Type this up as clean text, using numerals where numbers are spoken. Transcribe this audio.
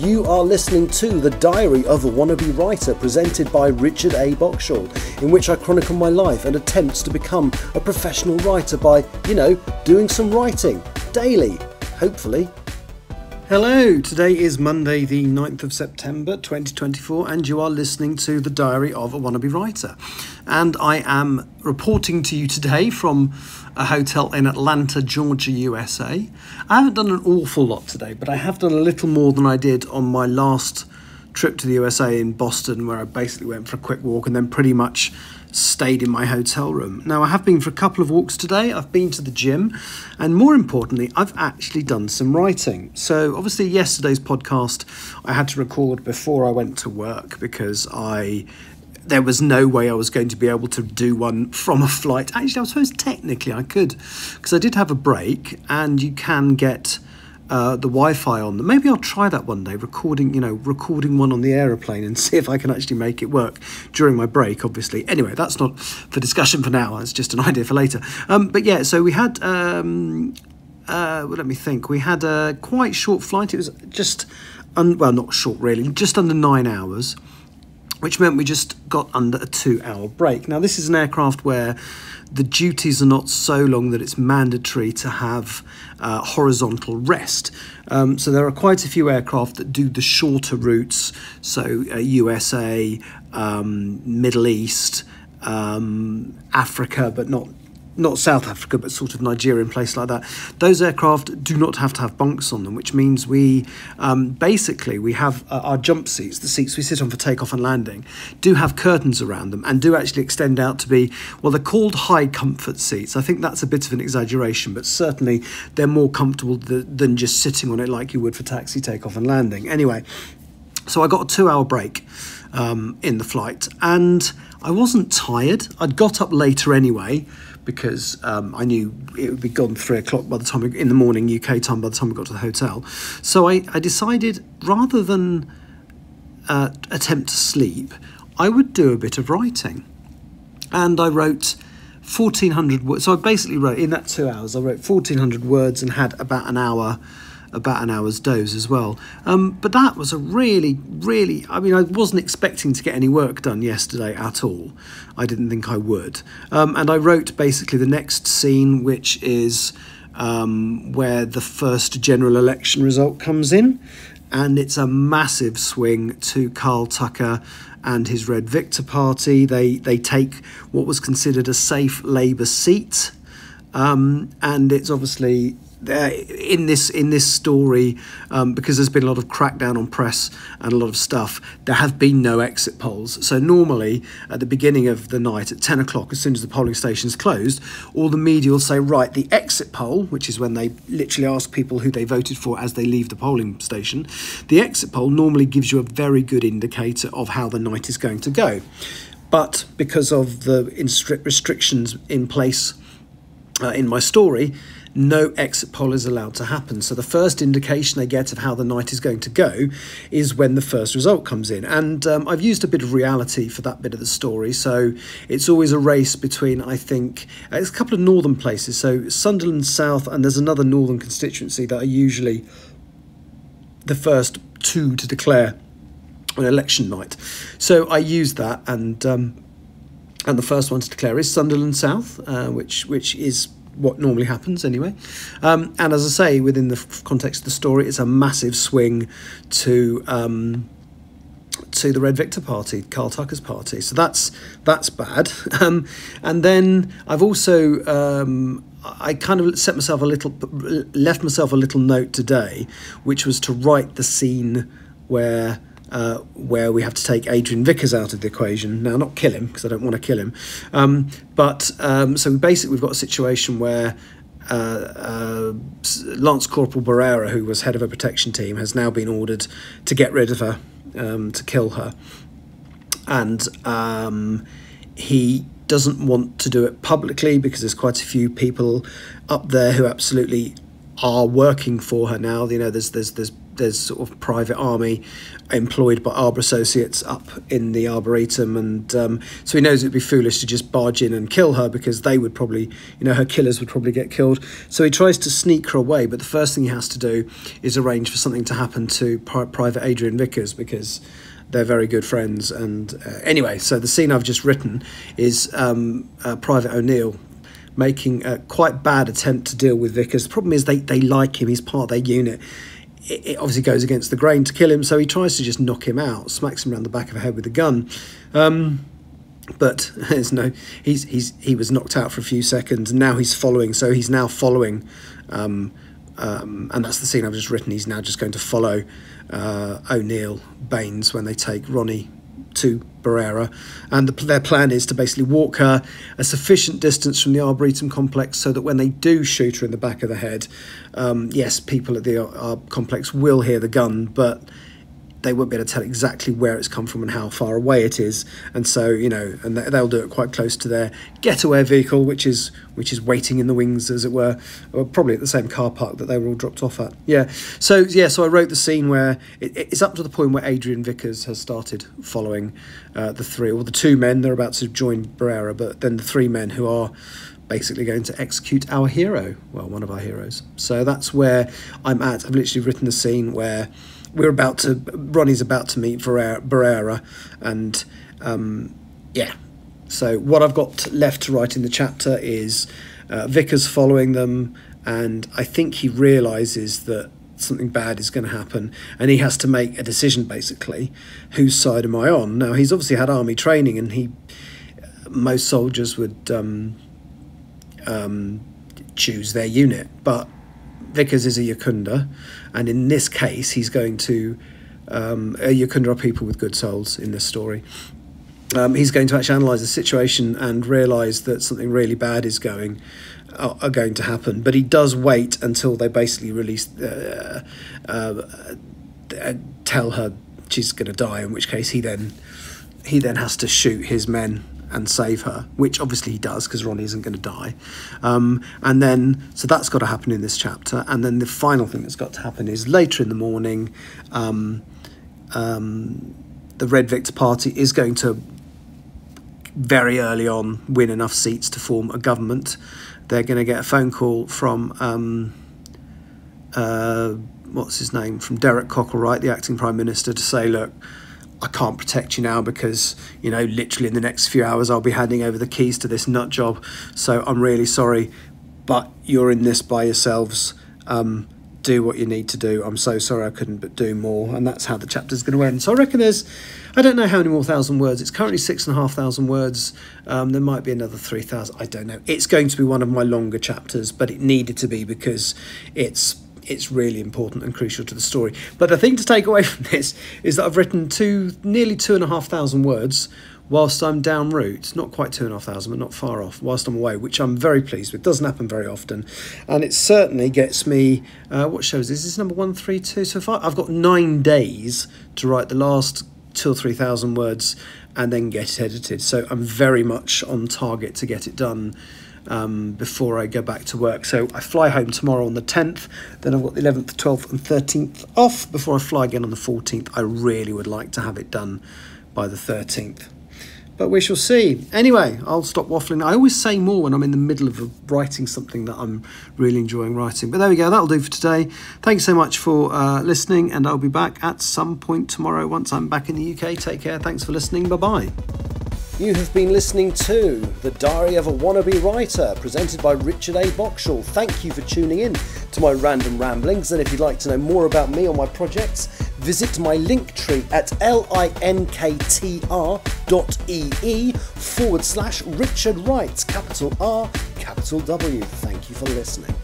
You are listening to The Diary of a Wannabe Writer, presented by Richard A. Boxshall, in which I chronicle my life and attempts to become a professional writer by, doing some writing, daily, hopefully. Hello, today is Monday the 9th of September 2024 and you are listening to The Diary of a Wannabe Writer. And I am reporting to you today from a hotel in Atlanta, Georgia, USA. I haven't done an awful lot today, but I have done a little more than I did on my last trip to the USA in Boston, where I basically went for a quick walk and then pretty much stayed in my hotel room. Now, I have been for a couple of walks today. I've been to the gym, and more importantly, I've actually done some writing. So obviously yesterday's podcast I had to record before I went to work because there was no way I was going to be able to do one from a flight. Actually, I suppose technically I could, because I did have a break, and you can get the Wi-Fi on them. Maybe I'll try that one day, recording one on the aeroplane and see if I can actually make it work during my break, obviously. Anyway, that's not for discussion for now. It's just an idea for later. But yeah, so we had, let me think. We had a quite short flight. It was just, not short really, just under 9 hours, which meant we just got under a 2-hour break. Now, this is an aircraft where the duties are not so long that it's mandatory to have horizontal rest. So there are quite a few aircraft that do the shorter routes, so USA, Middle East, Africa, but not South Africa, but sort of Nigerian place like that. Those aircraft do not have to have bunks on them, which means we have our jump seats, the seats we sit on for takeoff and landing, do have curtains around them and do actually extend out to be, well, they're called high comfort seats. I think that's a bit of an exaggeration, but certainly they're more comfortable than just sitting on it like you would for taxi, takeoff and landing. Anyway, so I got a 2-hour break in the flight, and I wasn't tired. I'd got up later anyway, because I knew it would be gone 3 o'clock by the time in the morning UK time by the time we got to the hotel. So I decided, rather than attempt to sleep, I would do a bit of writing. And I wrote 1,400 words. So I basically wrote, in that 2 hours, I wrote 1,400 words and had about an hour's doze as well. But that was a really, I wasn't expecting to get any work done yesterday at all. I didn't think I would. And I wrote basically the next scene, which is where the first general election result comes in. And it's a massive swing to Karl Tucker and his Red Victor Party. They take what was considered a safe Labour seat. And it's obviously in this story, because there's been a lot of crackdown on press and a lot of stuff, there have been no exit polls. So normally at the beginning of the night at 10 o'clock, as soon as the polling station's closed, all the media will say, right, the exit poll, which is when they literally ask people who they voted for as they leave the polling station, the exit poll normally gives you a very good indicator of how the night is going to go. But because of the restrictions in place in my story, no exit poll is allowed to happen. So the first indication they get of how the night is going to go is when the first result comes in. And I've used a bit of reality for that bit of the story. So it's always a race between, I think, it's a couple of northern places. So Sunderland South, and there's another northern constituency that are usually the first two to declare on election night. So I used that, and the first one to declare is Sunderland South, which is what normally happens anyway. And as I say, within the context of the story, it's a massive swing to the Red Victor Party, Karl Tucker's party. So that's bad. And then I've also I kind of left myself a little note today, which was to write the scene where we have to take Adrian Vickers out of the equation. Now, not kill him, because I don't want to kill him. So we've got a situation where Lance Corporal Barrera, who was head of a protection team, has now been ordered to get rid of her, to kill her. And he doesn't want to do it publicly because there's quite a few people up there who absolutely are working for her now. There's there's sort of private army employed by Arbor Associates up in the Arboretum, and so he knows it'd be foolish to just barge in and kill her, because they would probably, her killers would probably get killed. So he tries to sneak her away, but the first thing he has to do is arrange for something to happen to Private Adrian Vickers, because they're very good friends. And anyway, so the scene I've just written is Private O'Neill making a quite bad attempt to deal with Vickers. The problem is they like him, he's part of their unit. It obviously goes against the grain to kill him, so he tries to just knock him out, smacks him around the back of the head with a gun. But there's no, he was knocked out for a few seconds, and now he's following, so he's now following, and that's the scene I've just written. He's now just going to follow O'Neill Baines when they take Ronnie to Barrera, and their plan is to basically walk her a sufficient distance from the Arboretum complex so that when they do shoot her in the back of the head, yes, people at the complex will hear the gun, but they won't be able to tell exactly where it's come from and how far away it is. And so, and they'll do it quite close to their getaway vehicle, which is waiting in the wings, as it were, or probably at the same car park that they were all dropped off at. So I wrote the scene where it's up to the point where Adrian Vickers has started following the two men. They're about to join Barrera, but then the three men who are basically going to execute our hero, well, one of our heroes. So that's where I'm at. I've literally written the scene where Ronnie's about to meet Barrera, and so what I've got left to write in the chapter is Vickers following them, and I think he realises that something bad is going to happen, and he has to make a decision, basically, whose side am I on? Now, he's obviously had army training, and most soldiers would choose their unit, but Vickers is a Yakunda, and in this case he's going to Yakunda are people with good souls in this story. He's going to actually analyse the situation and realise that something really bad is going to happen, but he does wait until they basically release tell her she's going to die, in which case he then has to shoot his men and save her, which obviously he does, because Ronnie isn't going to die. And then, so that's got to happen in this chapter. And then the final thing that's got to happen is later in the morning, the Red Victor Party is going to very early on win enough seats to form a government. They're going to get a phone call from what's his name, from Derek Cockle, the acting Prime Minister, to say, look, I can't protect you now because, literally in the next few hours I'll be handing over the keys to this nut job. So I'm really sorry, but you're in this by yourselves. Do what you need to do. I'm so sorry I couldn't but do more. And that's how the chapter's going to end. So I reckon I don't know how many more thousand words. It's currently 6,500 words. There might be another 3,000. I don't know. It's going to be one of my longer chapters, but it needed to be because it's really important and crucial to the story. But the thing to take away from this is that I've written nearly 2,500 words whilst I'm down route. Not quite 2,500, but not far off, whilst I'm away, which I'm very pleased with. Doesn't happen very often. And it certainly gets me, what shows is this number 132? So I've got 9 days to write the last 2,000 or 3,000 words and then get it edited. So I'm very much on target to get it done before I go back to work. So I fly home tomorrow on the 10th, then I've got the 11th, 12th and 13th off before I fly again on the 14th. I really would like to have it done by the 13th, but we shall see. Anyway, I'll stop waffling. I always say more when I'm in the middle of writing something that I'm really enjoying writing. But there we go, that'll do for today. Thanks so much for listening, and I'll be back at some point tomorrow once I'm back in the UK. Take care, thanks for listening, bye-bye. You have been listening to The Diary of a Wannabe Writer, presented by Richard A. Boxall. Thank you for tuning in to my random ramblings, and if you'd like to know more about me or my projects, visit my Linktree at linktr.ee/Richard Wright, capital R, capital W. Thank you for listening.